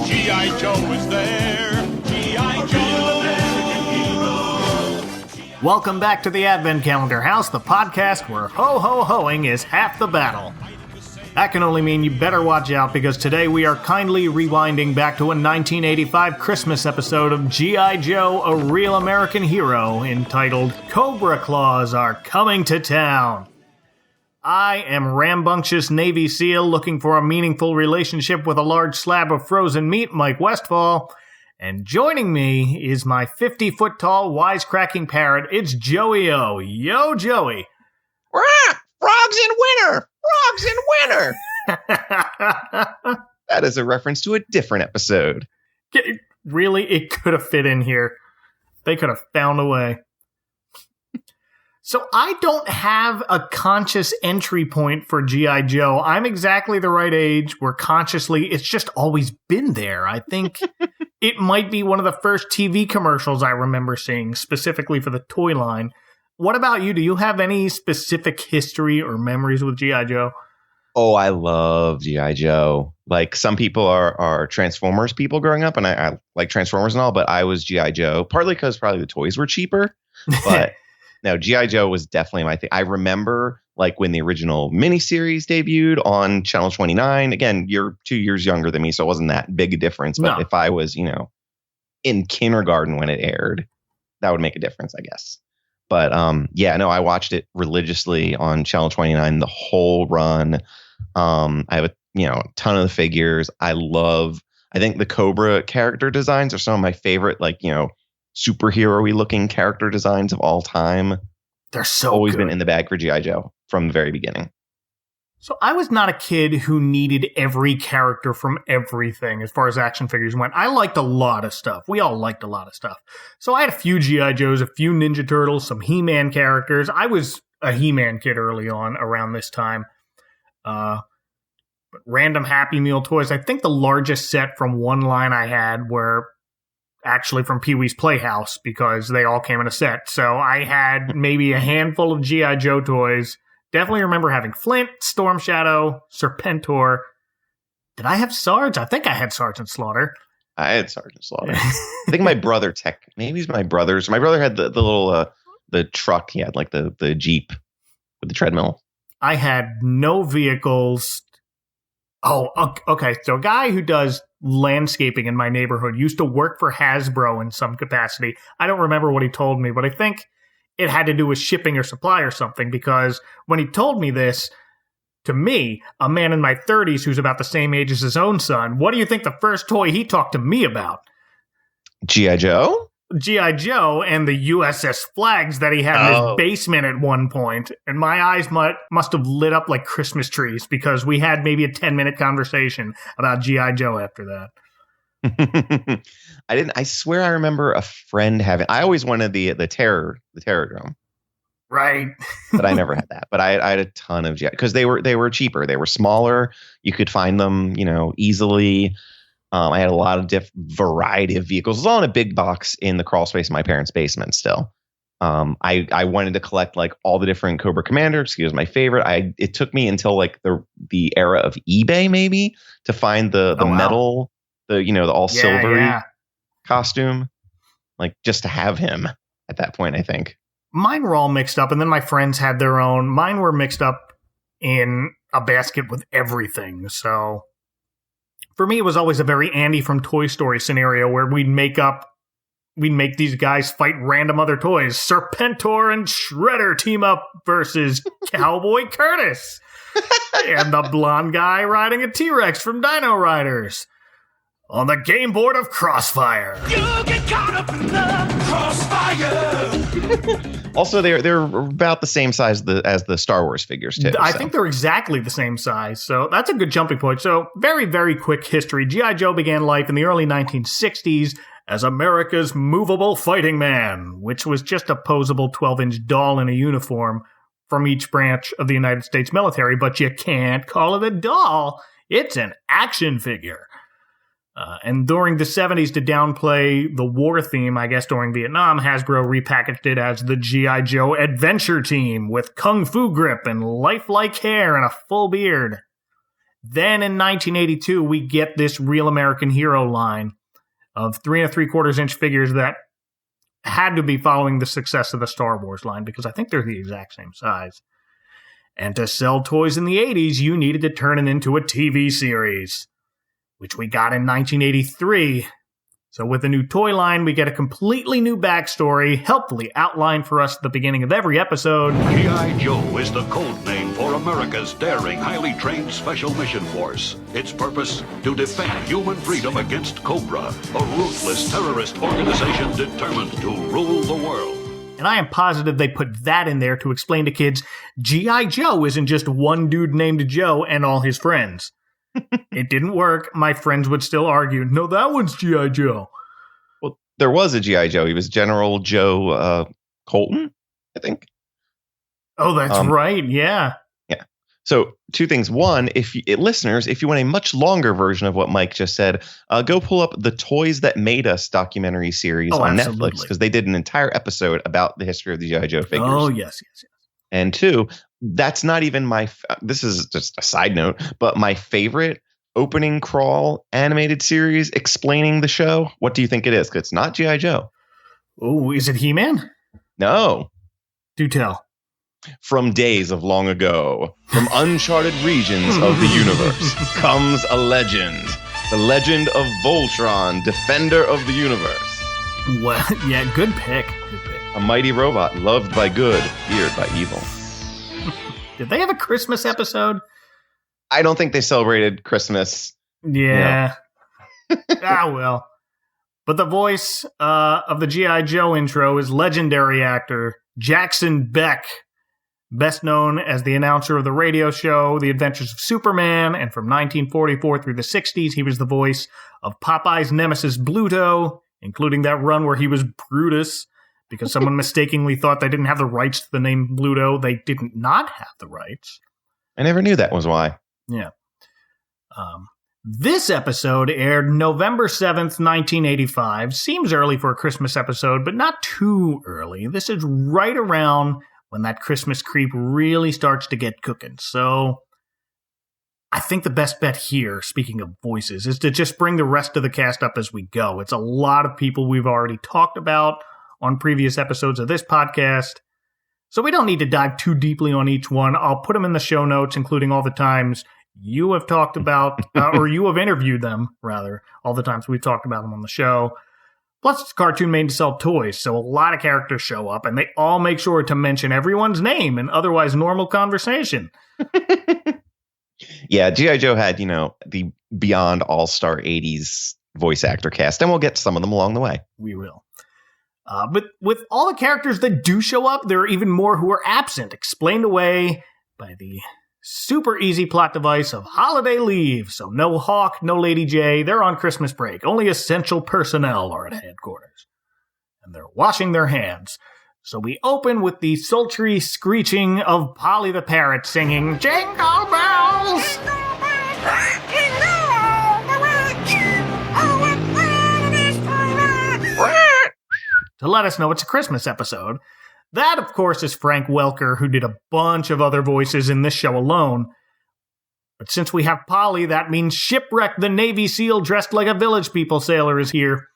G.I. Joe is there. G.I. Joe, American hero. Welcome back to the Advent Calendar House, the podcast where ho-ho-hoing is half the battle. That can only mean you better watch out, because today we are kindly rewinding back to a 1985 Christmas episode of G.I. Joe, A Real American Hero, entitled Cobra CLAWs Are Coming to Town. I am rambunctious Navy SEAL looking for a meaningful relationship with a large slab of frozen meat, Mike Westfall. And joining me is my 50-foot-tall wisecracking parrot, it's Joey O. Yo, Joey. Rah! Frogs in winter! Frogs in winter! That is a reference to a different episode. Really? It could have fit in here. They could have found a way. So I don't have a conscious entry point for G.I. Joe. I'm exactly the right age where consciously it's just always been there. I think it might be one of the first TV commercials I remember seeing, specifically for the toy line. What about you? Do you have any specific history or memories with G.I. Joe? Oh, I love G.I. Joe. Like, some people are Transformers people growing up, and I like Transformers and all, but I was G.I. Joe, partly because probably the toys were cheaper. But no, G.I. Joe was definitely my thing. I remember, like, when the original miniseries debuted on Channel 29. Again, you're 2 years younger than me, so it wasn't that big a difference. But if I was, in kindergarten when it aired, that would make a difference, I guess. But I watched it religiously on Channel 29 the whole run. I have a ton of the figures. I think the Cobra character designs are some of my favorite, superhero-y looking character designs of all time. They're so always good. Been in the bag for G.I. Joe from the very beginning. So I was not a kid who needed every character from everything as far as action figures went. I liked a lot of stuff. We all liked a lot of stuff. So I had a few G.I. Joes, a few Ninja Turtles, some He-Man characters. I was a He-Man kid early on around this time. Random Happy Meal toys. I think the largest set from one line I had were actually from Pee-wee's Playhouse, because they all came in a set. So I had maybe a handful of G.I. Joe toys. Definitely remember having Flint, Storm Shadow, Serpentor. Did I have Sarge? I think I had Sergeant Slaughter. I had Sergeant Slaughter. I think my brother maybe he's my brother's. My brother had the little the truck. He had like the Jeep with the treadmill. I had no vehicles. Oh, okay. So a guy who does landscaping in my neighborhood used to work for Hasbro in some capacity. I don't remember what he told me, but I think it had to do with shipping or supply or something, because when he told me this, to me, a man in my 30s who's about the same age as his own son, what do you think the first toy he talked to me about? G.I. Joe? G.I. Joe and the USS flags that he had in his basement at one point. And my eyes must have lit up like Christmas trees, because we had maybe a 10-minute conversation about G.I. Joe after that. I swear I remember a friend having. I always wanted the terror drum, right? But I never had that. But I had a ton of because they were cheaper. They were smaller. You could find them, easily. I had a lot of variety of vehicles. It was all in a big box in the crawl space in my parents' basement. Still, I wanted to collect like all the different Cobra Commanders. He was my favorite. It took me until like the era of eBay maybe to find the metal. The all silvery costume, like just to have him at that point, I think. Mine were all mixed up, and then my friends had their own. Mine were mixed up in a basket with everything. So for me, it was always a very Andy from Toy Story scenario where we'd make these guys fight random other toys. Serpentor and Shredder team up versus Cowboy Curtis and the blonde guy riding a T-Rex from Dino Riders. On the game board of Crossfire. You get caught up in the crossfire. Also, they're about the same size as the Star Wars figures, too. I think they're exactly the same size. So that's a good jumping point. So very, very quick history. G.I. Joe began life in the early 1960s as America's movable fighting man, which was just a posable 12-inch doll in a uniform from each branch of the United States military. But you can't call it a doll. It's an action figure. And during the 70s, to downplay the war theme, I guess during Vietnam, Hasbro repackaged it as the G.I. Joe Adventure Team with kung fu grip and lifelike hair and a full beard. Then in 1982, we get this Real American Hero line of 3 3/4-inch figures that had to be following the success of the Star Wars line because I think they're the exact same size. And to sell toys in the 80s, you needed to turn it into a TV series, which we got in 1983. So with the new toy line, we get a completely new backstory, helpfully outlined for us at the beginning of every episode. G.I. Joe is the code name for America's daring, highly trained Special Mission Force. Its purpose? To defend human freedom against Cobra, a ruthless terrorist organization determined to rule the world. And I am positive they put that in there to explain to kids G.I. Joe isn't just one dude named Joe and all his friends. It didn't work. My friends would still argue, no, that one's G.I. Joe. Well, there was a G.I. Joe. He was General Joe Colton, I think. Oh, that's right. Yeah. Yeah. So 2 things. One, listeners, if you want a much longer version of what Mike just said, go pull up the Toys That Made Us documentary series on absolutely. Netflix because they did an entire episode about the history of the G.I. Joe figures. Oh, yes. And 2, that's not even this is just a side note, but my favorite opening crawl animated series explaining the show. What do you think it is? 'Cause it's not G.I. Joe. Oh, is it He-Man? No. Do tell. From days of long ago, from uncharted regions of the universe, comes a legend. The legend of Voltron, defender of the universe. Well, yeah, good pick. A mighty robot loved by good, feared by evil. Did they have a Christmas episode? I don't think they celebrated Christmas. Yeah. Well. But the voice of the G.I. Joe intro is legendary actor Jackson Beck, best known as the announcer of the radio show The Adventures of Superman, and from 1944 through the 60s, he was the voice of Popeye's nemesis Bluto, including that run where he was Brutus, because someone mistakenly thought they didn't have the rights to the name Bluto. They did not have the rights. I never knew that was why. Yeah. This episode aired November 7th, 1985. Seems early for a Christmas episode, but not too early. This is right around when that Christmas creep really starts to get cooking. So I think the best bet here, speaking of voices, is to just bring the rest of the cast up as we go. It's a lot of people we've already talked about on previous episodes of this podcast. So we don't need to dive too deeply on each one. I'll put them in the show notes, including all the times you have talked about, or you have interviewed them, rather, all the times we've talked about them on the show. Plus, it's a cartoon made to sell toys, so a lot of characters show up, and they all make sure to mention everyone's name in otherwise normal conversation. Yeah, G.I. Joe had, the beyond all-star 80s voice actor cast, and we'll get to some of them along the way. We will. But with all the characters that do show up, there are even more who are absent, explained away by the super easy plot device of holiday leave. So no Hawk, no Lady J, they're on Christmas break. Only essential personnel are at headquarters. And they're washing their hands. So we open with the sultry screeching of Polly the Parrot singing Jingle Bells! To let us know it's a Christmas episode. That, of course, is Frank Welker, who did a bunch of other voices in this show alone. But since we have Polly, that means Shipwreck the Navy SEAL dressed like a Village People sailor is here.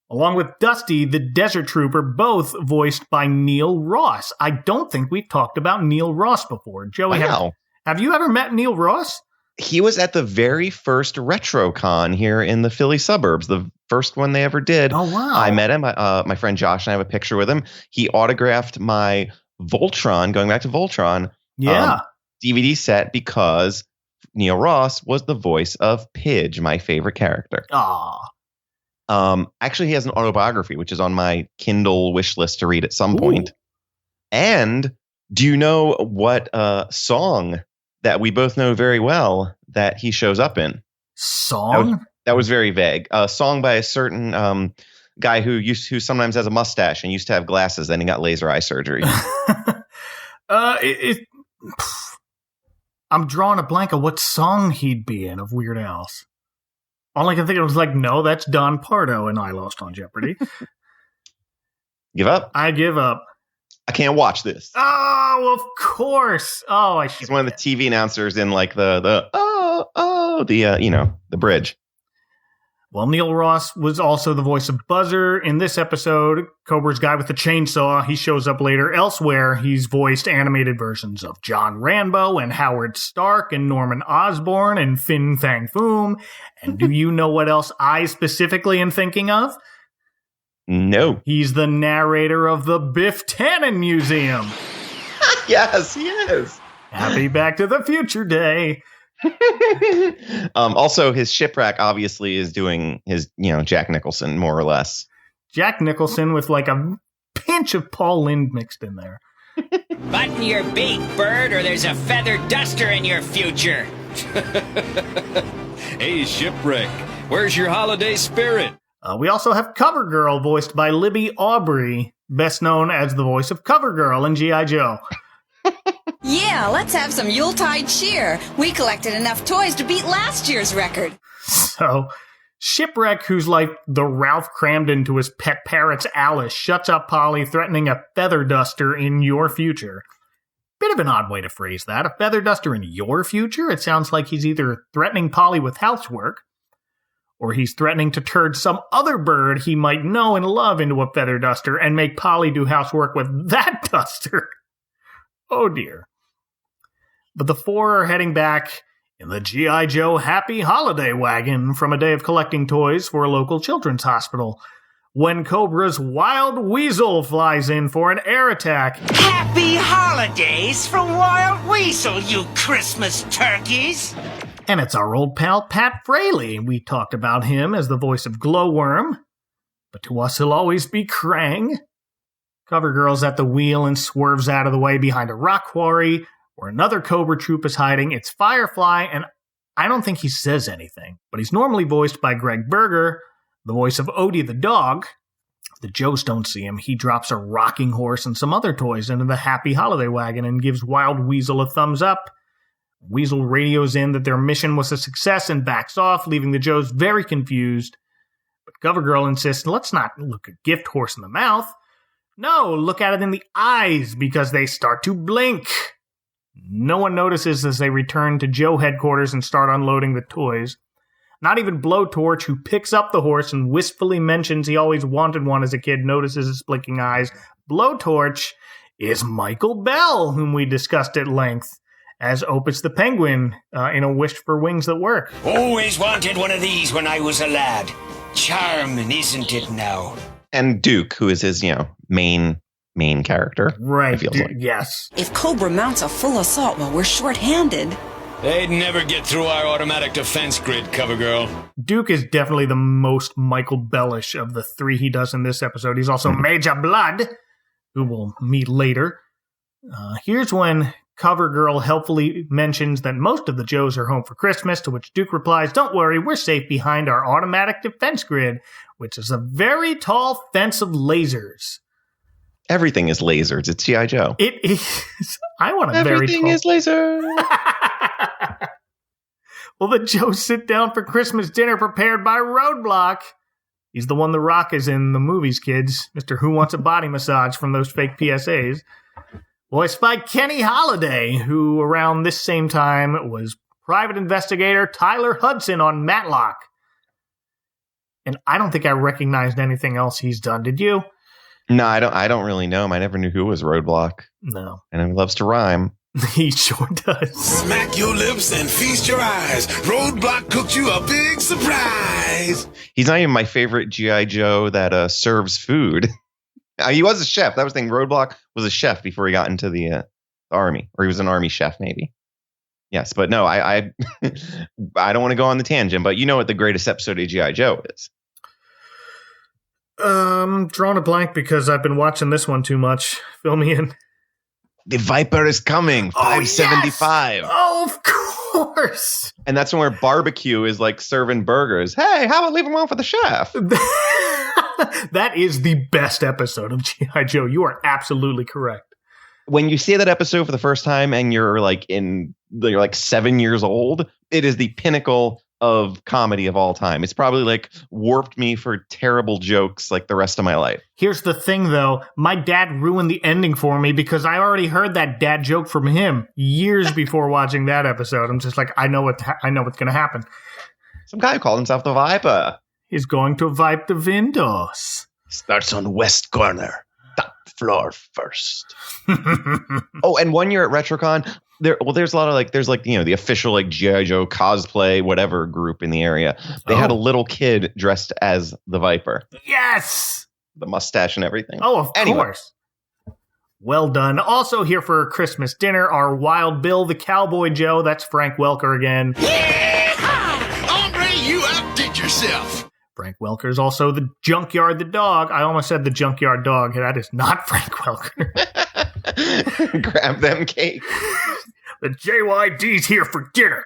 Along with Dusty, the Desert Trooper, both voiced by Neil Ross. I don't think we've talked about Neil Ross before. Joey, Wow. Have you ever met Neil Ross? He was at the very first RetroCon here in the Philly suburbs, the first one they ever did. Oh, wow. I met him. My friend Josh and I have a picture with him. He autographed my Voltron, going back to Voltron, DVD set because Neil Ross was the voice of Pidge, my favorite character. Aw. Actually, he has an autobiography, which is on my Kindle wish list to read at some point. And do you know what song that we both know very well that he shows up in? Song? That was very vague. A song by a certain guy who sometimes has a mustache and used to have glasses, then he got laser eye surgery. I'm drawing a blank of what song he'd be in of Weird Al's. All I can think of was no, that's Don Pardo and I Lost on Jeopardy. Give up? I give up. I can't watch this. Oh, of course. Oh, I should. He's one of the TV announcers in the oh, the bridge. Well, Neil Ross was also the voice of Buzzer in this episode. Cobra's guy with the chainsaw, he shows up later. Elsewhere, he's voiced animated versions of John Rambo and Howard Stark and Norman Osborn and Fin Fang Foom. And do you know what else I specifically am thinking of? No. He's the narrator of the Biff Tannen Museum. Yes, he is. Happy Back to the Future Day. Also, his shipwreck obviously is doing his, Jack Nicholson, more or less. Jack Nicholson with like a pinch of Paul Lynde mixed in there. Button your beak, bird, or there's a feather duster in your future. Hey, Shipwreck, where's your holiday spirit? We also have CoverGirl, voiced by Libby Aubrey, best known as the voice of CoverGirl in G.I. Joe. Yeah, let's have some Yuletide cheer. We collected enough toys to beat last year's record. So, Shipwreck, who's like the Ralph Cramden to his pet parrot's Alice, shuts up Polly, threatening a feather duster in your future. Bit of an odd way to phrase that. A feather duster in your future? It sounds like he's either threatening Polly with housework, or he's threatening to turn some other bird he might know and love into a feather duster and make Polly do housework with that duster. Oh dear. But the four are heading back in the G.I. Joe Happy Holiday wagon from a day of collecting toys for a local children's hospital when Cobra's Wild Weasel flies in for an air attack. Happy holidays from Wild Weasel, you Christmas turkeys! And it's our old pal Pat Fraley. We talked about him as the voice of Glowworm, but to us he'll always be Krang. CoverGirl's at the wheel and swerves out of the way behind a rock quarry where another Cobra troop is hiding. It's Firefly, and I don't think he says anything, but he's normally voiced by Greg Berger, the voice of Odie the dog. If the Joes don't see him, he drops a rocking horse and some other toys into the Happy Holiday wagon and gives Wild Weasel a thumbs up. Weasel radios in that their mission was a success and backs off, leaving the Joes very confused. But CoverGirl insists, let's not look a gift horse in the mouth. No, look at it in the eyes, because they start to blink. No one notices as they return to Joe headquarters and start unloading the toys. Not even Blowtorch, who picks up the horse and wistfully mentions he always wanted one as a kid, notices his blinking eyes. Blowtorch is Michael Bell, whom we discussed at length as Opus the Penguin in A Wish for Wings That Work. Always wanted one of these when I was a lad. Charming, isn't it now? And Duke, who is his, main character. Right, it feels like. Yes. If Cobra mounts a full assault while we're short-handed... They'd never get through our automatic defense grid, CoverGirl. Duke is definitely the most Michael Bellish of the three he does in this episode. He's also Major Blood, who we'll meet later. Here's when CoverGirl helpfully mentions that most of the Joes are home for Christmas, to which Duke replies, "Don't worry, we're safe behind our automatic defense grid, which is a very tall fence of lasers." Everything is lasers. It's G.I. Joe. It is. I want a Everything very tall... is laser. Well, the Joes sit down for Christmas dinner prepared by Roadblock. He's the one The Rock is in the movies, kids. Mr. Who Wants a Body Massage from those fake PSAs. Voiced by Kenny Holliday, who around this same time was private investigator Tyler Hudson on Matlock. And I don't think I recognized anything else he's done. Did you? No, I don't really know him. I never knew who was Roadblock. No. And he loves to rhyme. He sure does. Smack your lips and feast your eyes. Roadblock cooked you a big surprise. He's not even my favorite G.I. Joe that serves food. He was a chef. That was the thing. Roadblock was a chef before he got into the army. Or he was an army chef, maybe. Yes, but no, I don't want to go on the tangent, but you know what the greatest episode of G.I. Joe is. Drawing a blank because I've been watching this one too much. Fill me in. The Viper is coming. 575. Yes! Oh, of course. And that's when where Barbecue is like serving burgers. Hey, how about leave them on for the chef? That is the best episode of G.I. Joe. You are absolutely correct. When you see that episode for the first time and you're like 7 years old, it is the pinnacle of comedy of all time. It's probably like warped me for terrible jokes like the rest of my life. Here's the thing, though. My dad ruined the ending for me because I already heard that dad joke from him years before watching that episode. I'm just like, I know what's going to happen. Some guy called himself the Viper. He's going to wipe the windows. Starts on west corner, top floor first. Oh, and one year at RetroCon, there's a lot of the official like G.I. Joe cosplay whatever group in the area. They had a little kid dressed as the Viper. Yes, the mustache and everything. Oh, of course. Well done. Also here for Christmas dinner are Wild Bill the Cowboy Joe. That's Frank Welker again. Yeehaw! Hombre, you outdid yourself. Frank Welker is also the Junkyard the dog. I almost said the Junkyard dog. That is not Frank Welker. Grab them cake. The JYD's here for dinner.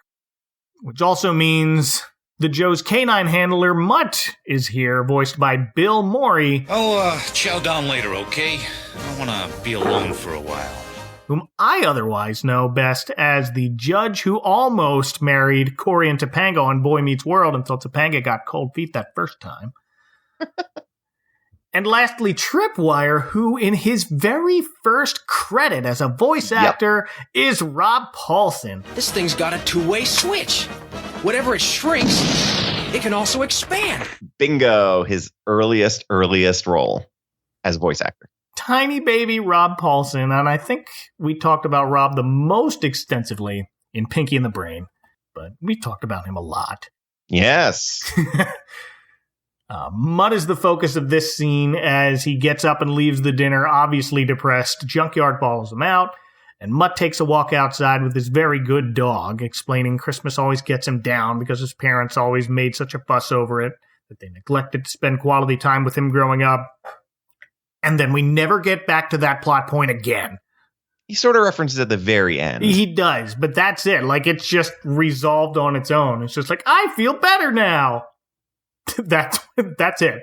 Which also means the Joe's canine handler, Mutt, is here, voiced by Bill Morey. I'll chow down later, okay? I want to be alone for a while. Whom I otherwise know best as the judge who almost married Cory and Topanga on Boy Meets World until Topanga got cold feet that first time. And lastly, Tripwire, who in his very first credit as a voice actor is Rob Paulsen. This thing's got a two-way switch. Whatever it shrinks, it can also expand. Bingo, his earliest role as voice actor. Tiny baby Rob Paulsen, and I think we talked about Rob the most extensively in Pinky and the Brain, but we talked about him a lot. Yes. Mutt is the focus of this scene as he gets up and leaves the dinner, obviously depressed. Junkyard follows him out, and Mutt takes a walk outside with his very good dog, explaining Christmas always gets him down because his parents always made such a fuss over it that they neglected to spend quality time with him growing up. And then we never get back to that plot point again. He sort of references at the very end. He does, but that's it. Like, it's just resolved on its own. It's just like, I feel better now. That's it.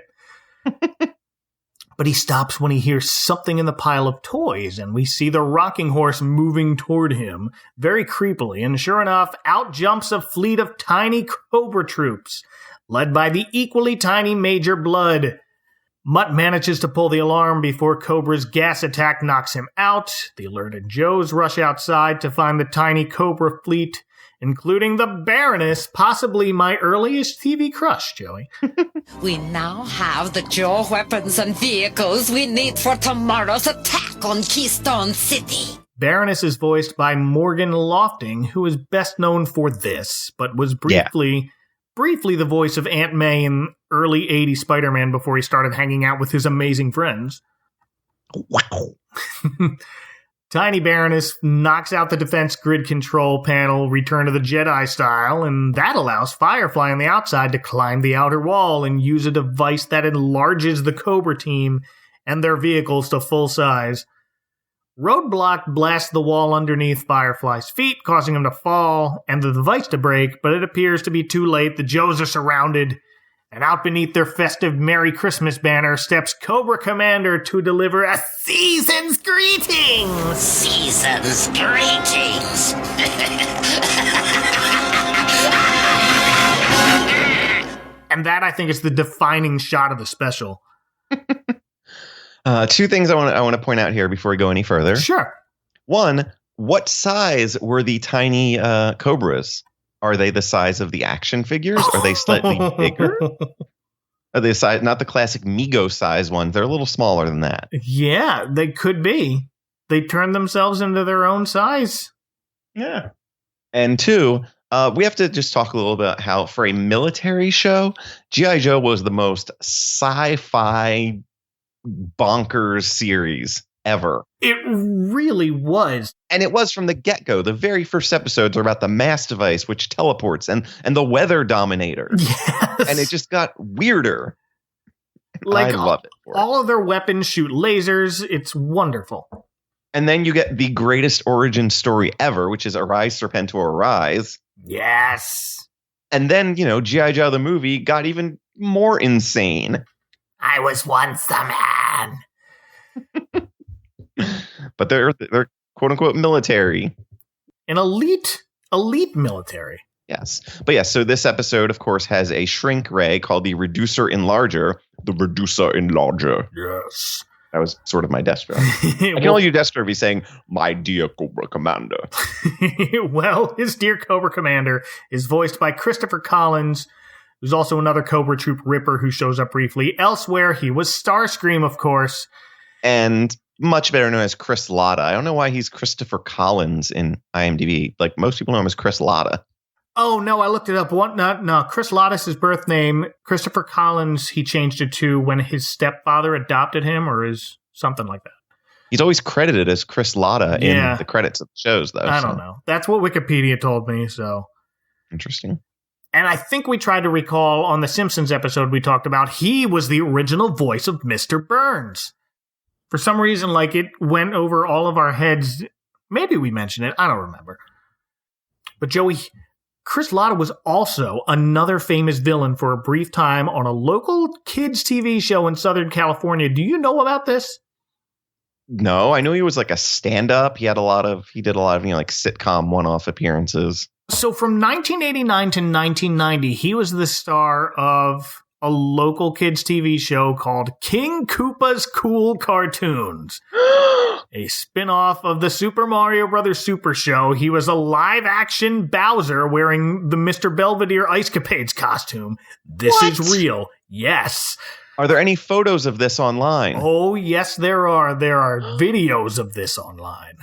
But he stops when he hears something in the pile of toys, and we see the rocking horse moving toward him very creepily. And sure enough, out jumps a fleet of tiny Cobra troops, led by the equally tiny Major Blood. Mutt manages to pull the alarm before Cobra's gas attack knocks him out. The alerted Joes rush outside to find the tiny Cobra fleet, including the Baroness, possibly my earliest TV crush, Joey. We now have the Joe weapons and vehicles we need for tomorrow's attack on Keystone City. Baroness is voiced by Morgan Lofting, who is best known for this, but was briefly the voice of Aunt May in early 80s Spider-Man before he started hanging out with his amazing friends. Wow. Tiny Baroness knocks out the defense grid control panel, Return of the Jedi style, and that allows Firefly on the outside to climb the outer wall and use a device that enlarges the Cobra team and their vehicles to full size. Roadblock blasts the wall underneath Firefly's feet, causing him to fall and the device to break, but it appears to be too late. The Joes are surrounded, and out beneath their festive Merry Christmas banner steps Cobra Commander to deliver a season's greetings! Season's greetings! And that, I think, is the defining shot of the special. Two things I want to point out here before we go any further. Sure. One, what size were the tiny Cobras? Are they the size of the action figures? Are they slightly bigger? Are they size, not the classic Mego size ones? They're a little smaller than that. Yeah, they could be. They turned themselves into their own size. Yeah. And two, we have to just talk a little about how, for a military show, G.I. Joe was the most sci-fi bonkers series ever. It really was. And it was from the get-go. The very first episodes are about the mass device, which teleports, and the weather dominator. Yes. And it just got weirder. Like, I love it. All of their weapons shoot lasers. It's wonderful. And then you get the greatest origin story ever, which is Arise, Serpentor, Arise. Yes. And then, G.I. Joe the movie got even more insane. I was once a man. But they're quote unquote military. An elite military. Yes. But yeah, so this episode, of course, has a shrink ray called the Reducer Enlarger. The Reducer Enlarger. Yes. That was sort of my Destro. I can only do Destro if he's saying, my dear Cobra Commander. Well, his dear Cobra Commander is voiced by Christopher Collins, who's also another Cobra Troop Ripper who shows up briefly. Elsewhere, he was Starscream, of course. And much better known as Chris Latta. I don't know why he's Christopher Collins in IMDb. Like, most people know him as Chris Latta. Oh, no, I looked it up. No, Chris Latta's his birth name. Christopher Collins, he changed it to when his stepfather adopted him, or is something like that. He's always credited as Chris Latta in the credits of the shows, though. I don't know. That's what Wikipedia told me, so. Interesting. And I think we tried to recall on the Simpsons episode we talked about, he was the original voice of Mr. Burns. For some reason, like, it went over all of our heads. Maybe we mentioned it. I don't remember. But Joey, Chris Latta was also another famous villain for a brief time on a local kids TV show in Southern California. Do you know about this? No, I knew he was like a stand-up. He did a lot of, like sitcom one-off appearances. So from 1989 to 1990, he was the star of a local kids TV show called King Koopa's Cool Cartoons. A spin-off of the Super Mario Bros. Super Show. He was a live-action Bowser wearing the Mr. Belvedere Ice Capades costume. This is real. Yes. Are there any photos of this online? Oh, yes, there are. There are videos of this online.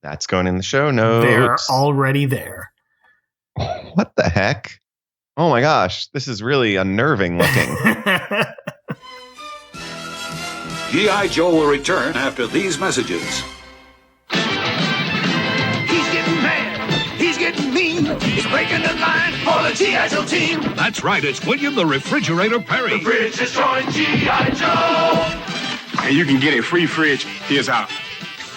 That's going in the show notes. They're already there. What the heck? Oh my gosh, this is really unnerving looking. G.I. Joe will return after these messages. He's getting mad. He's getting mean. He's breaking the line for the G.I. Joe team. That's right, it's William the Refrigerator Perry. The fridge destroying G.I. Joe. And you can get a free fridge. Here's how.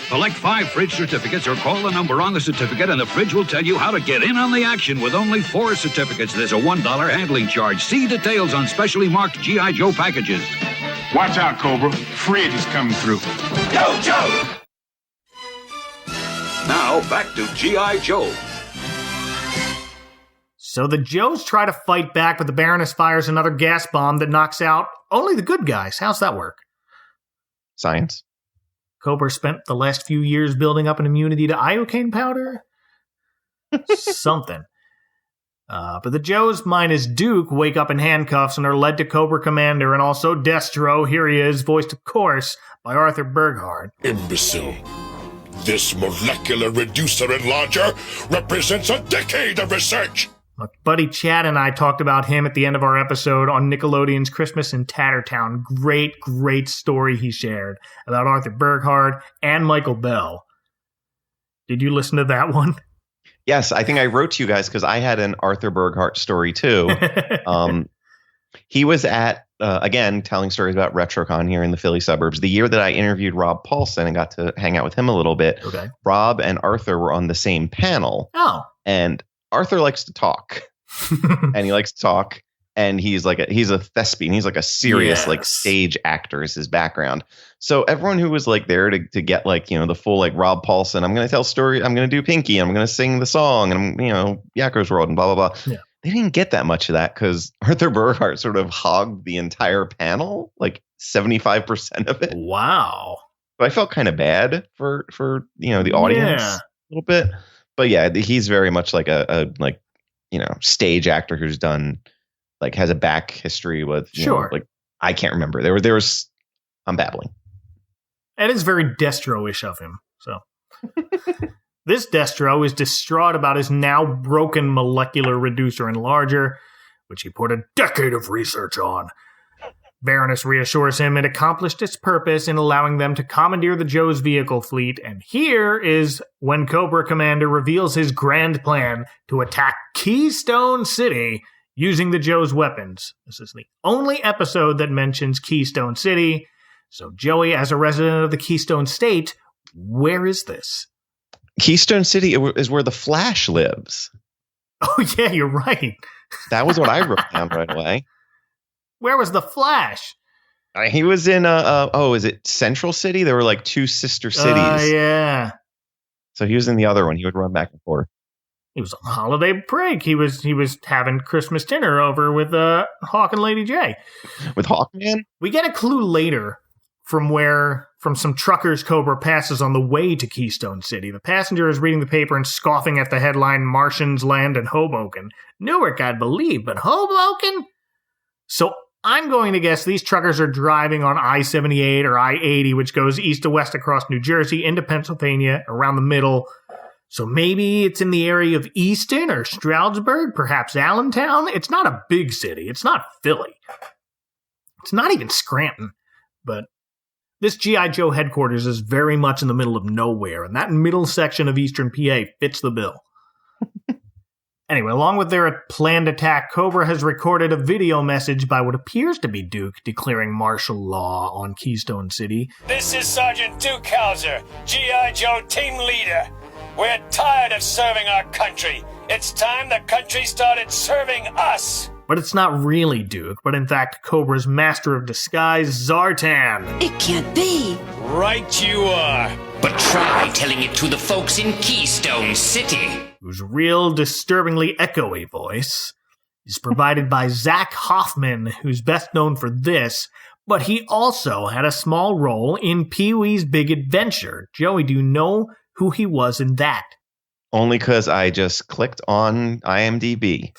Collect 5 fridge certificates or call the number on the certificate and the fridge will tell you how to get in on the action with only 4 certificates. There's a $1 handling charge. See details on specially marked G.I. Joe packages. Watch out, Cobra. Fridge is coming through. Go, Joe! Now, back to G.I. Joe. So the Joes try to fight back, but the Baroness fires another gas bomb that knocks out only the good guys. How's that work? Science. Cobra spent the last few years building up an immunity to iocane powder? Something. But the Joes minus Duke wake up in handcuffs and are led to Cobra Commander and also Destro. Here he is, voiced, of course, by Arthur Burghardt. Imbecile. This molecular reducer enlarger represents a decade of research. My buddy Chad and I talked about him at the end of our episode on Nickelodeon's Christmas in Tattertown. Great, great story he shared about Arthur Burghardt and Michael Bell. Did you listen to that one? Yes, I think I wrote to you guys because I had an Arthur Burghardt story too. He was at, again, telling stories about RetroCon here in the Philly suburbs. The year that I interviewed Rob Paulson and got to hang out with him a little bit, okay. Rob and Arthur were on the same panel. Oh. And Arthur likes to talk. And he's a thespian. He's like a serious like stage actor is his background. So everyone who was like there to get like, you know, the full like Rob Paulson, I'm going to tell story. I'm going to do Pinky. I'm going to sing the song and I'm, you know, Yakko's World and blah, blah, blah. Yeah. They didn't get that much of that because Arthur Burghardt sort of hogged the entire panel, like 75% of it. Wow. But I felt kind of bad for, you know, the audience a little bit. But yeah, he's very much like a like, you know, stage actor who's done like has a back history with, you know, like I can't remember. There was I'm babbling. It is very Destro-ish of him. So this Destro is distraught about his now broken molecular reducer enlarger, which he put a decade of research on. Baroness reassures him it accomplished its purpose in allowing them to commandeer the Joe's vehicle fleet, and here is when Cobra Commander reveals his grand plan to attack Keystone City using the Joe's weapons. This is the only episode that mentions Keystone City. So, Joey, as a resident of the Keystone State, where is this? Keystone City is where the Flash lives. Oh, yeah, you're right. That was what I wrote down right away. Where was the Flash? He was in, is it Central City? There were like 2 sister cities. Yeah. So he was in the other one. He would run back and forth. He was on holiday break. He was having Christmas dinner over with Hawk and Lady J. With Hawkman? We get a clue later from some truckers Cobra passes on the way to Keystone City. The passenger is reading the paper and scoffing at the headline, Martians land in Hoboken. Newark, I'd believe, but Hoboken? So I'm going to guess these truckers are driving on I-78 or I-80, which goes east to west across New Jersey into Pennsylvania, around the middle. So maybe it's in the area of Easton or Stroudsburg, perhaps Allentown. It's not a big city. It's not Philly. It's not even Scranton. But this G.I. Joe headquarters is very much in the middle of nowhere, and that middle section of eastern PA fits the bill. Anyway, along with their planned attack, Cobra has recorded a video message by what appears to be Duke declaring martial law on Keystone City. This is Sergeant Duke Hauser, G.I. Joe team leader. We're tired of serving our country. It's time the country started serving us. But it's not really Duke, but in fact Cobra's master of disguise, Zartan. It can't be. Right you are. But try telling it to the folks in Keystone City. Whose real disturbingly echoey voice is provided by Zach Hoffman, who's best known for this, but he also had a small role in Pee-wee's Big Adventure. Joey, do you know who he was in that? Only because I just clicked on IMDb.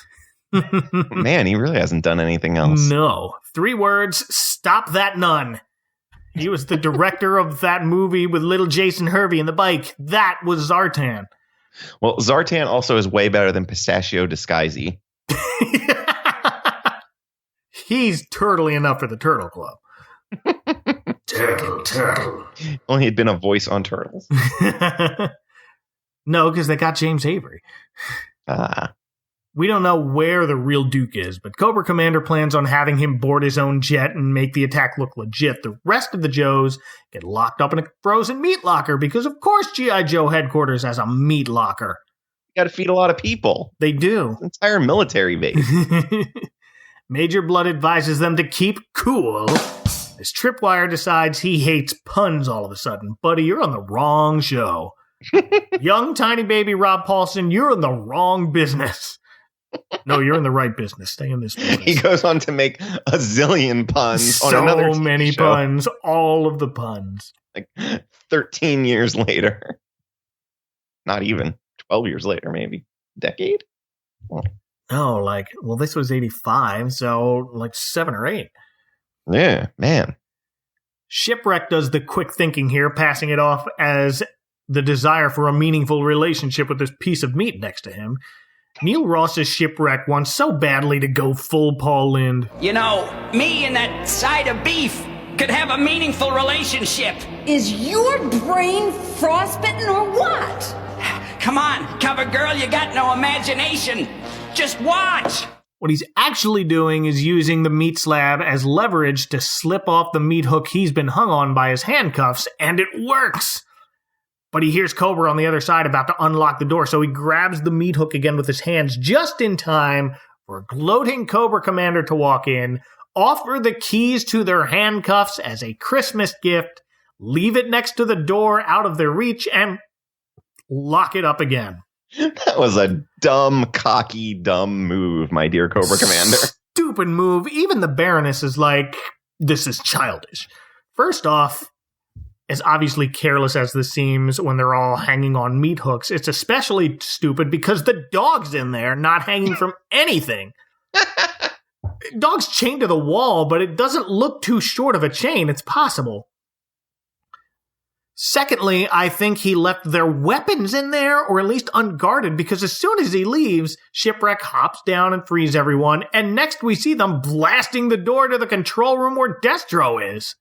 Man, he really hasn't done anything else. No. 3 words, stop that nun. He was the director of that movie with little Jason Hervey and the bike. That was Zartan. Well, Zartan also is way better than Pistachio Disguisey. He's turtly enough for the Turtle Club. Turtle. Only had been a voice on Turtles. No, because they got James Avery. We don't know where the real Duke is, but Cobra Commander plans on having him board his own jet and make the attack look legit. The rest of the Joes get locked up in a frozen meat locker because, of course, G.I. Joe headquarters has a meat locker. You got to feed a lot of people. They do. Entire military base. Major Blood advises them to keep cool. As Tripwire decides he hates puns all of a sudden. Buddy, you're on the wrong show. Young tiny baby Rob Paulson, you're in the wrong business. No, you're in the right business. Stay in this business. He goes on to make a zillion puns on another So many show. puns. All of the puns. Like 13 years later. Not even. 12 years later, maybe. Decade? Oh, this was 85, so 7 or 8. Yeah, man. Shipwreck does the quick thinking here, passing it off as the desire for a meaningful relationship with this piece of meat next to him. Neil Ross's Shipwreck wants so badly to go full Paul Lynde. You know, me and that side of beef could have a meaningful relationship. Is your brain frostbitten or what? Come on, cover girl, you got no imagination. Just watch. What he's actually doing is using the meat slab as leverage to slip off the meat hook he's been hung on by his handcuffs, and it works! But he hears Cobra on the other side about to unlock the door, so he grabs the meat hook again with his hands just in time for a gloating Cobra Commander to walk in, offer the keys to their handcuffs as a Christmas gift, leave it next to the door out of their reach, and lock it up again. That was a dumb, cocky, dumb move, my dear Cobra Commander. Stupid move. Even the Baroness is like, this is childish. First off, as obviously careless as this seems when they're all hanging on meat hooks, it's especially stupid because the dog's in there, not hanging from anything. Dog's chained to the wall, but it doesn't look too short of a chain. It's possible. Secondly, I think he left their weapons in there, or at least unguarded, because as soon as he leaves, Shipwreck hops down and frees everyone, and next we see them blasting the door to the control room where Destro is.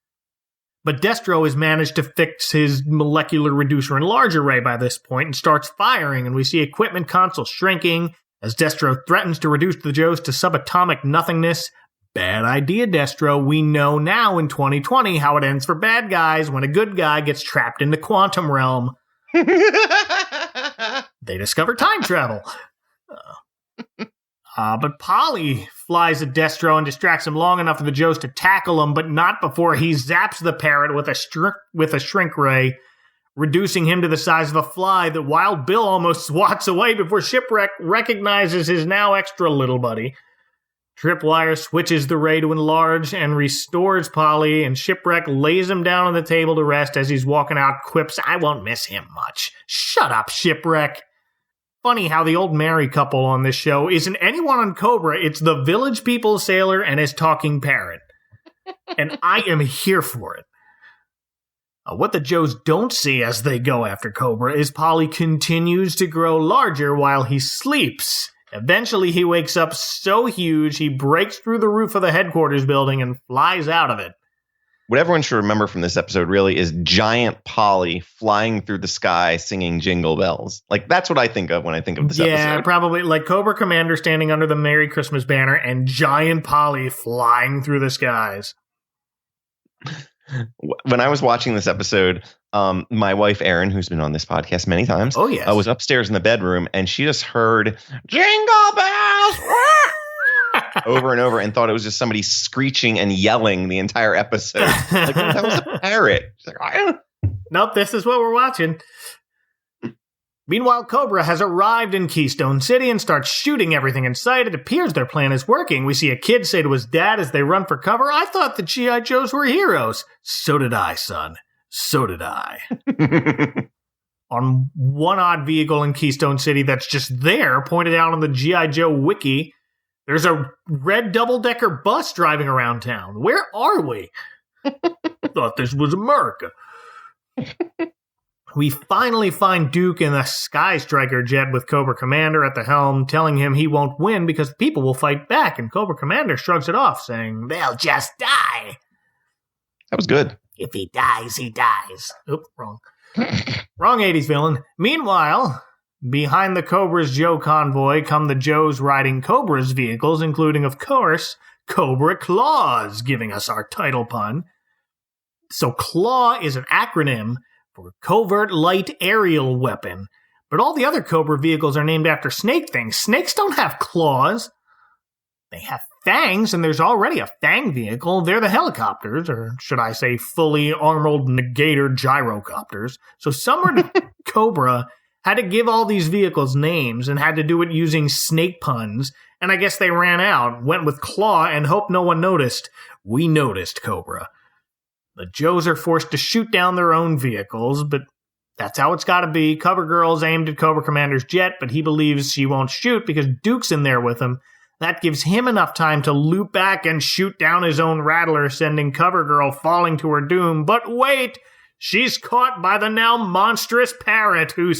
But Destro has managed to fix his molecular reducer and large array by this point and starts firing, and we see equipment console shrinking as Destro threatens to reduce the Joes to subatomic nothingness. Bad idea, Destro. We know now in 2020 how it ends for bad guys when a good guy gets trapped in the quantum realm. They discover time travel. But Polly flies at Destro and distracts him long enough for the Joes to tackle him, but not before he zaps the parrot with a shrink ray, reducing him to the size of a fly that Wild Bill almost swats away before Shipwreck recognizes his now extra little buddy. Tripwire switches the ray to enlarge and restores Polly, and Shipwreck lays him down on the table to rest as he's walking out, quips, "I won't miss him much." Shut up, Shipwreck. Funny how the old married couple on this show isn't anyone on Cobra, it's the Village People sailor and his talking parrot. And I am here for it. What the Joes don't see as they go after Cobra is Polly continues to grow larger while he sleeps. Eventually, he wakes up so huge he breaks through the roof of the headquarters building and flies out of it. What everyone should remember from this episode really is giant Polly flying through the sky singing Jingle Bells. Like, that's what I think of when I think of this episode. Yeah, probably like Cobra Commander standing under the Merry Christmas banner and giant Polly flying through the skies. When I was watching this episode, my wife, Erin, who's been on this podcast many times, was upstairs in the bedroom, and she just heard Jingle Bells over and over and thought it was just somebody screeching and yelling the entire episode. Like, that was a parrot. She's like, Nope, this is what we're watching. Meanwhile, Cobra has arrived in Keystone City and starts shooting everything in sight. It appears their plan is working. We see a kid say to his dad as they run for cover, "I thought the G.I. Joes were heroes." "So did I, son. So did I." On one odd vehicle in Keystone City that's just there, pointed out on the G.I. Joe wiki, there's a red double-decker bus driving around town. Where are we? Thought this was America. We finally find Duke in the Sky Striker jet with Cobra Commander at the helm, telling him he won't win because the people will fight back, and Cobra Commander shrugs it off, saying, "They'll just die." That was good. "If he dies, he dies." Oop, wrong. Wrong 80s villain. Meanwhile, behind the Cobra's Joe convoy come the Joes riding Cobra's vehicles, including, of course, Cobra CLAWs, giving us our title pun. So CLAW is an acronym for Covert Light Aerial Weapon. But all the other Cobra vehicles are named after snake things. Snakes don't have claws. They have fangs, and there's already a fang vehicle. They're the helicopters, or should I say fully armored negator gyrocopters. So somewhere Cobra had to give all these vehicles names and had to do it using snake puns. And I guess they ran out, went with Claw, and hoped no one noticed. We noticed, Cobra. The Joes are forced to shoot down their own vehicles, but that's how it's got to be. Cover Girl's aimed at Cobra Commander's jet, but he believes she won't shoot because Duke's in there with him. That gives him enough time to loop back and shoot down his own Rattler, sending Cover Girl falling to her doom. But wait! She's caught by the now monstrous parrot, who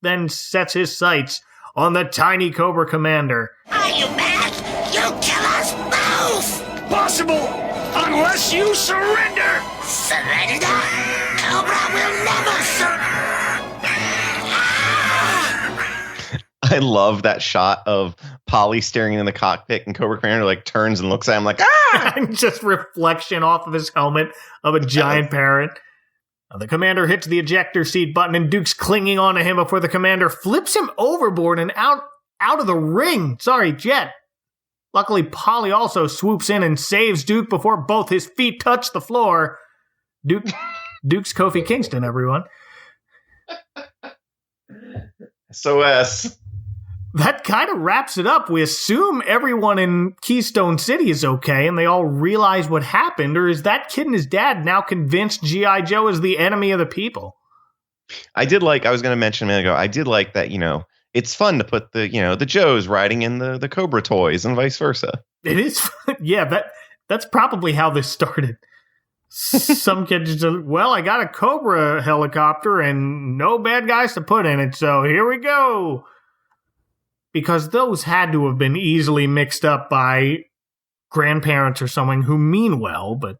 then sets his sights on the tiny Cobra Commander. Are you mad? You'll kill us both! Possible! Unless you surrender! Surrender? Cobra will never surrender! I love that shot of Polly staring in the cockpit and Cobra Commander like turns and looks at him like, ah! And just reflection off of his helmet of a giant parrot. Now, the commander hits the ejector seat button and Duke's clinging onto him before the commander flips him overboard and out of the ring. Sorry, jet. Luckily, Polly also swoops in and saves Duke before both his feet touch the floor. Duke's Kofi Kingston, everyone. SOS. That kind of wraps it up. We assume everyone in Keystone City is okay and they all realize what happened, or is that kid and his dad now convinced G.I. Joe is the enemy of the people? I was going to mention a minute ago, I did like that, it's fun to put the Joes riding in the Cobra toys and vice versa. It is fun. Yeah, that's probably how this started. Some kids just, well, I got a Cobra helicopter and no bad guys to put in it, so here we go. Because those had to have been easily mixed up by grandparents or someone who mean well, but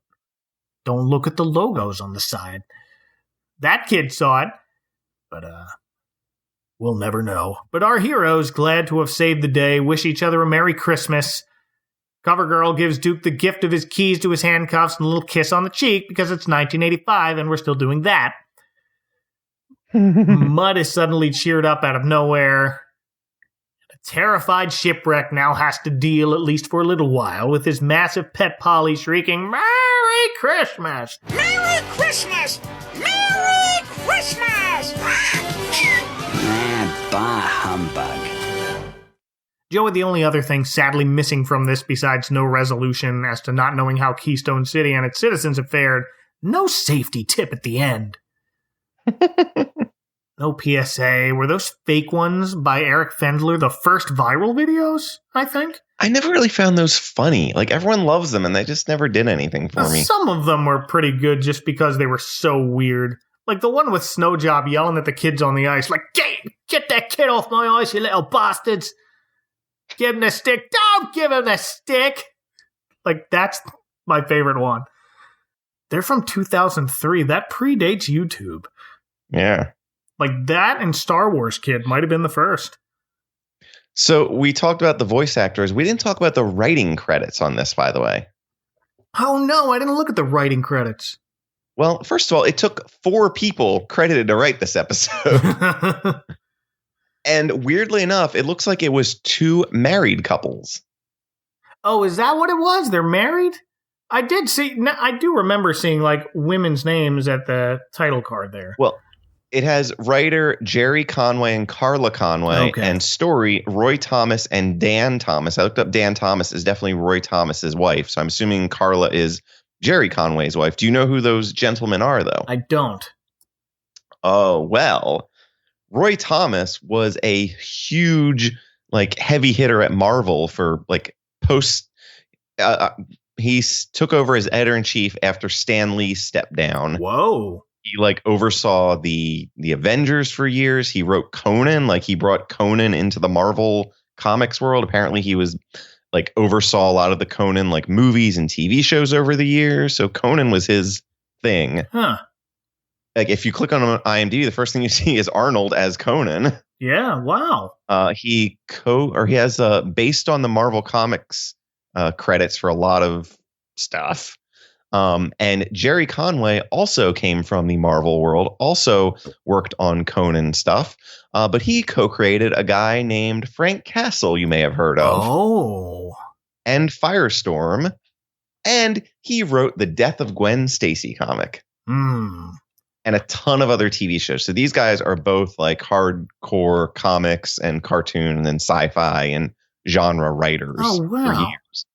don't look at the logos on the side. That kid saw it, but we'll never know. But our heroes, glad to have saved the day, wish each other a Merry Christmas. Cover Girl gives Duke the gift of his keys to his handcuffs and a little kiss on the cheek because it's 1985 and we're still doing that. Mud is suddenly cheered up out of nowhere. Terrified Shipwreck now has to deal, at least for a little while, with his massive pet Polly shrieking, "Merry Christmas!" Merry Christmas! Merry Christmas! Bah humbug. Joey, the only other thing sadly missing from this besides no resolution as to not knowing how Keystone City and its citizens have fared, no safety tip at the end. No PSA. Were those fake ones by Eric Fendler the first viral videos, I think? I never really found those funny. Like, everyone loves them, and they just never did anything for me. Some of them were pretty good just because they were so weird. Like the one with Snowjob yelling at the kids on the ice, like, get that kid off my ice, you little bastards. Give him the stick. Don't give him the stick. Like, that's my favorite one. They're from 2003. That predates YouTube. Yeah. Like, that and Star Wars Kid might have been the first. So we talked about the voice actors. We didn't talk about the writing credits on this, by the way. Oh, no, I didn't look at the writing credits. Well, first of all, it took 4 people credited to write this episode. And weirdly enough, it looks like it was 2 married couples. Oh, is that what it was? They're married? I do remember seeing, like, women's names at the title card there. Well, it has writer Jerry Conway and Carla Conway, and story Roy Thomas and Dan Thomas. I looked up Dan Thomas is definitely Roy Thomas's wife, so I'm assuming Carla is Jerry Conway's wife. Do you know who those gentlemen are, though? I don't. Oh, well, Roy Thomas was a huge, like, heavy hitter at Marvel for, like, he took over as editor-in-chief after Stan Lee stepped down. Whoa. He, like, oversaw the Avengers for years. He wrote Conan. Like, he brought Conan into the Marvel comics world. Apparently, he was, like, oversaw a lot of the Conan, like, movies and TV shows over the years. So Conan was his thing. Huh. Like, if you click on IMDb, the first thing you see is Arnold as Conan. Yeah, wow. He has based on the Marvel Comics credits for a lot of stuff. And Jerry Conway also came from the Marvel world, also worked on Conan stuff, but he co-created a guy named Frank Castle, you may have heard of. Oh. And Firestorm, and he wrote the Death of Gwen Stacy comic. Hmm. And a ton of other TV shows. So these guys are both like hardcore comics and cartoon and sci-fi and genre writers for years.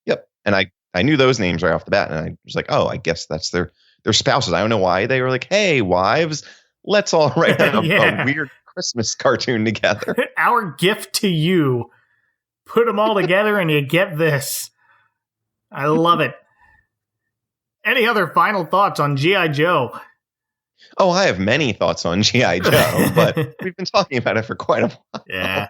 Yep. And I knew those names right off the bat, and I was like, oh, I guess that's their spouses. I don't know why. They were like, hey, wives, let's all write a weird Christmas cartoon together. Our gift to you. Put them all together and you get this. I love it. Any other final thoughts on G.I. Joe? Oh, I have many thoughts on G.I. Joe, but we've been talking about it for quite a while. Yeah.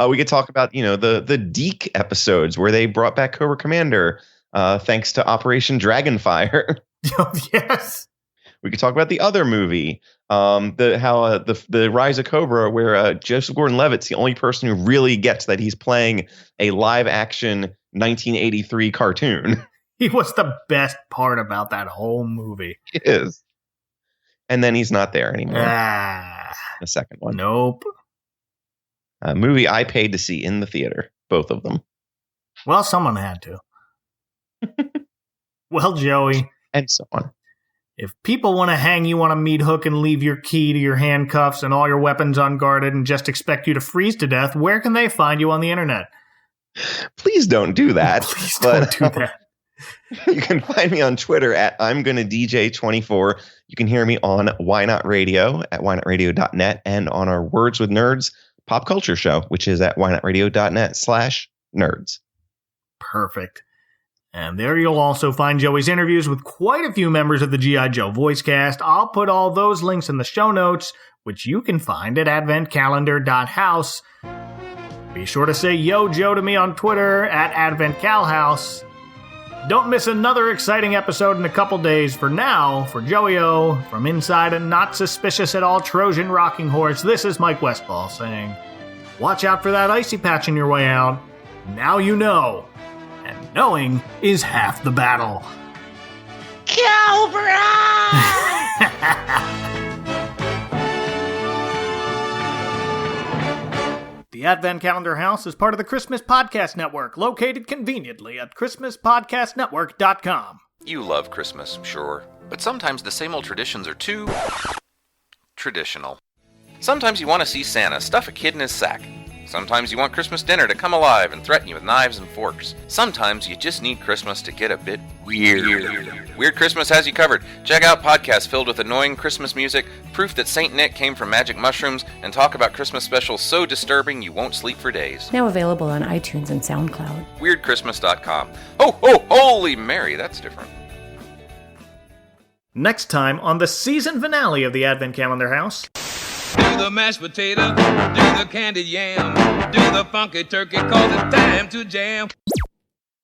We could talk about, the Deke episodes where they brought back Cobra Commander thanks to Operation Dragonfire. Yes. We could talk about the other movie, the Rise of Cobra, where Joseph Gordon-Levitt's the only person who really gets that he's playing a live-action 1983 cartoon. He was the best part about that whole movie. He is. And then he's not there anymore. The second one. Nope. A movie I paid to see in the theater. Both of them. Well, someone had to. Well, Joey. And so on. If people want to hang you on a meat hook and leave your key to your handcuffs and all your weapons unguarded and just expect you to freeze to death, where can they find you on the internet? Please don't do that. Please don't do that. You can find me on Twitter at I'm gonna DJ24. You can hear me on Why Not Radio at whynotradio.net and on our Words with Nerds pop culture show, which is at whynotradio.net/nerds. Perfect. And there you'll also find Joey's interviews with quite a few members of the G.I. Joe voice cast. I'll put all those links in the show notes, which you can find at adventcalendar.house. Be sure to say Yo Joe to me on Twitter at AdventCalHouse. Don't miss another exciting episode in a couple days. For now, for Joey O, from inside a not suspicious at all Trojan rocking horse, this is Mike Westfall saying, watch out for that icy patch on your way out. Now you know. And knowing is half the battle. Cobra! The Advent Calendar House is part of the Christmas Podcast Network, located conveniently at ChristmasPodcastNetwork.com. You love Christmas, sure, but sometimes the same old traditions are too traditional. Sometimes you want to see Santa stuff a kid in his sack. Sometimes you want Christmas dinner to come alive and threaten you with knives and forks. Sometimes you just need Christmas to get a bit weird. Weird Christmas has you covered. Check out podcasts filled with annoying Christmas music, proof that Saint Nick came from magic mushrooms, and talk about Christmas specials so disturbing you won't sleep for days. Now available on iTunes and SoundCloud. WeirdChristmas.com. Oh, holy Mary, that's different. Next time on the season finale of the Advent Calendar House. Do the mashed potato, do the candied yam, do the funky turkey, cause it's time to jam.